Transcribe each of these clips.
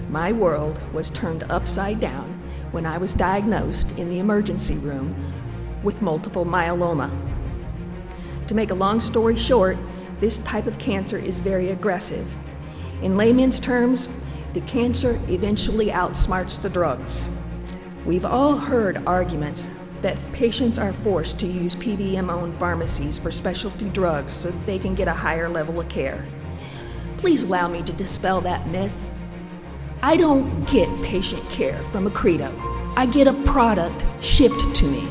My world was turned upside down when I was diagnosed in the emergency room with multiple myeloma. To make a long story short, this type of cancer is very aggressive. In layman's terms, the cancer eventually outsmarts the drugs. We've all heard arguments that patients are forced to use PBM-owned pharmacies for specialty drugs so that they can get a higher level of care. Please allow me to dispel that myth. I don't get patient care from a Credo. I get a product shipped to me.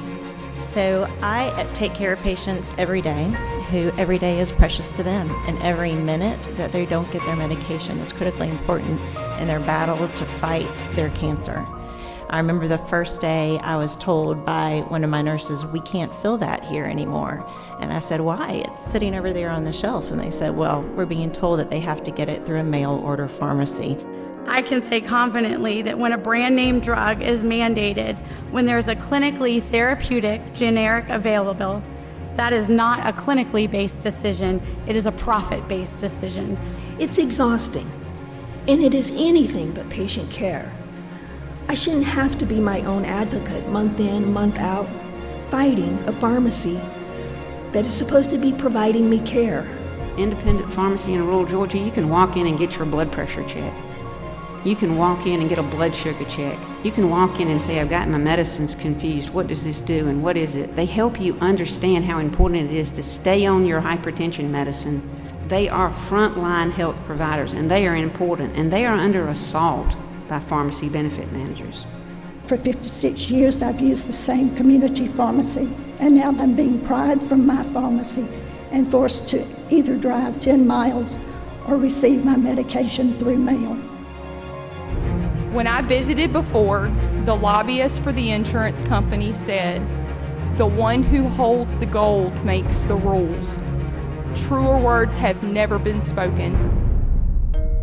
So I take care of patients every day who every day is precious to them, and every minute that they don't get their medication is critically important in their battle to fight their cancer. I remember the first day I was told by one of my nurses, we can't fill that here anymore. And I said, why? It's sitting over there on the shelf. And they said, well, we're being told that they have to get it through a mail order pharmacy. I can say confidently that when a brand name drug is mandated, when there's a clinically therapeutic generic available, that is not a clinically based decision, it is a profit-based decision. It's exhausting, and it is anything but patient care. I shouldn't have to be my own advocate month in, month out, fighting a pharmacy that is supposed to be providing me care. Independent pharmacy in rural Georgia, you can walk in and get your blood pressure check. You can walk in and get a blood sugar check. You can walk in and say, I've got my medicines confused. What does this do and what is it? They help you understand how important it is to stay on your hypertension medicine. They are frontline health providers, and they are important, and they are under assault by pharmacy benefit managers. For 56 years, I've used the same community pharmacy, and now I'm being pried from my pharmacy and forced to either drive 10 miles or receive my medication through mail. When I visited before, the lobbyist for the insurance company said, "The one who holds the gold makes the rules." Truer words have never been spoken.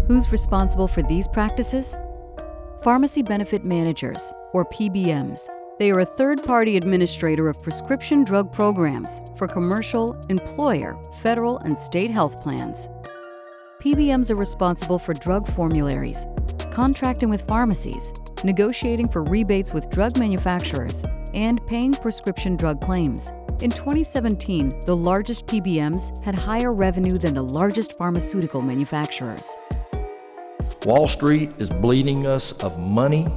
Who's responsible for these practices? Pharmacy Benefit Managers, or PBMs. They are a third-party administrator of prescription drug programs for commercial, employer, federal, and state health plans. PBMs are responsible for drug formularies, contracting with pharmacies, negotiating for rebates with drug manufacturers, and paying prescription drug claims. In 2017, the largest PBMs had higher revenue than the largest pharmaceutical manufacturers. Wall Street is bleeding us of money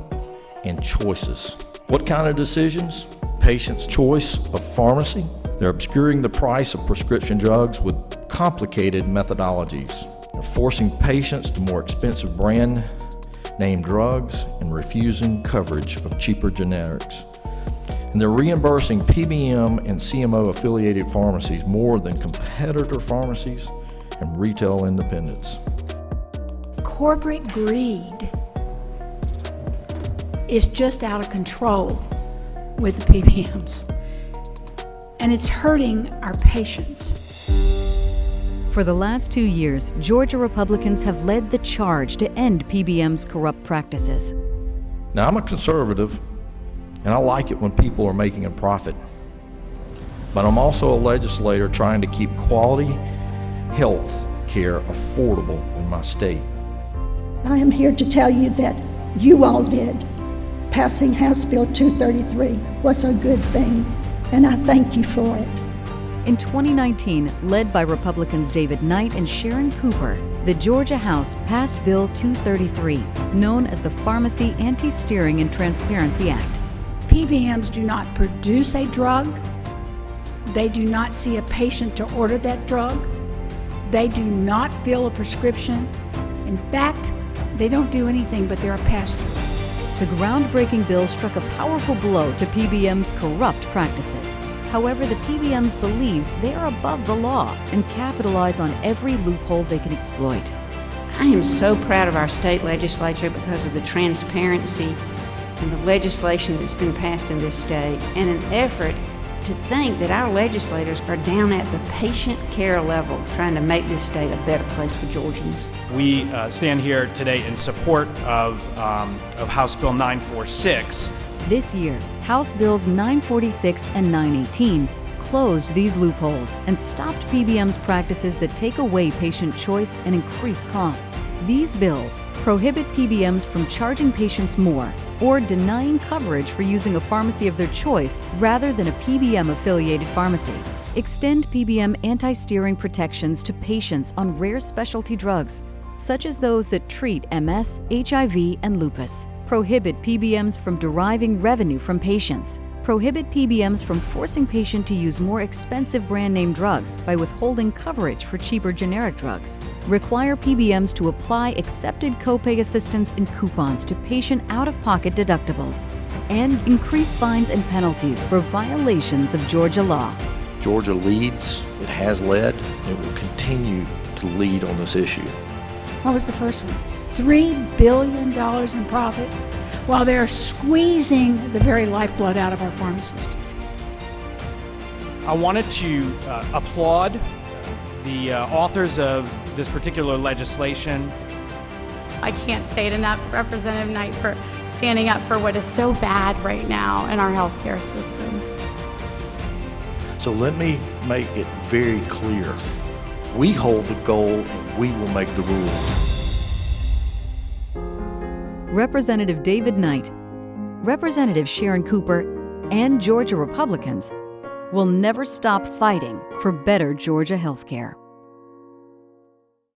and choices. What kind of decisions? Patients' choice of pharmacy. They're obscuring the price of prescription drugs with complicated methodologies. They're forcing patients to more expensive brand name drugs and refusing coverage of cheaper generics. And they're reimbursing PBM and CMO affiliated pharmacies more than competitor pharmacies and retail independents. Corporate greed is just out of control with the PBMs, and it's hurting our patients. For the last 2 years, Georgia Republicans have led the charge to end PBM's corrupt practices. Now, I'm a conservative, and I like it when people are making a profit. But I'm also a legislator trying to keep quality health care affordable in my state. I am here to tell you that you all did. Passing House Bill 233 was a good thing, and I thank you for it. In 2019, led by Republicans David Knight and Sharon Cooper, the Georgia House passed Bill 233, known as the Pharmacy Anti-Steering and Transparency Act. PBMs do not produce a drug. They do not see a patient to order that drug. They do not fill a prescription. In fact, they don't do anything but they're a pass-through. The groundbreaking bill struck a powerful blow to PBM's corrupt practices. However, the PBMs believe they are above the law and capitalize on every loophole they can exploit. I am so proud of our state legislature because of the transparency and the legislation that's been passed in this state, and an effort to think that our legislators are down at the patient care level trying to make this state a better place for Georgians. We stand here today in support of House Bill 946. This year, House Bills 946 and 918 closed these loopholes and stopped PBMs practices that take away patient choice and increase costs. These bills prohibit PBMs from charging patients more or denying coverage for using a pharmacy of their choice rather than a PBM-affiliated pharmacy. Extend PBM anti-steering protections to patients on rare specialty drugs, such as those that treat MS, HIV, and lupus. Prohibit PBMs from deriving revenue from patients. Prohibit PBMs from forcing patients to use more expensive brand name drugs by withholding coverage for cheaper generic drugs. Require PBMs to apply accepted copay assistance and coupons to patient out-of-pocket deductibles. And increase fines and penalties for violations of Georgia law. Georgia leads, it has led, and it will continue to lead on this issue. What was the first one? $3 billion in profit, while they're squeezing the very lifeblood out of our pharmacists. I wanted to applaud the authors of this particular legislation. I can't say it enough, Representative Knight, for standing up for what is so bad right now in our healthcare system. So let me make it very clear. We hold the goal and we will make the rules. Representative David Knight, Representative Sharon Cooper, and Georgia Republicans will never stop fighting for better Georgia healthcare.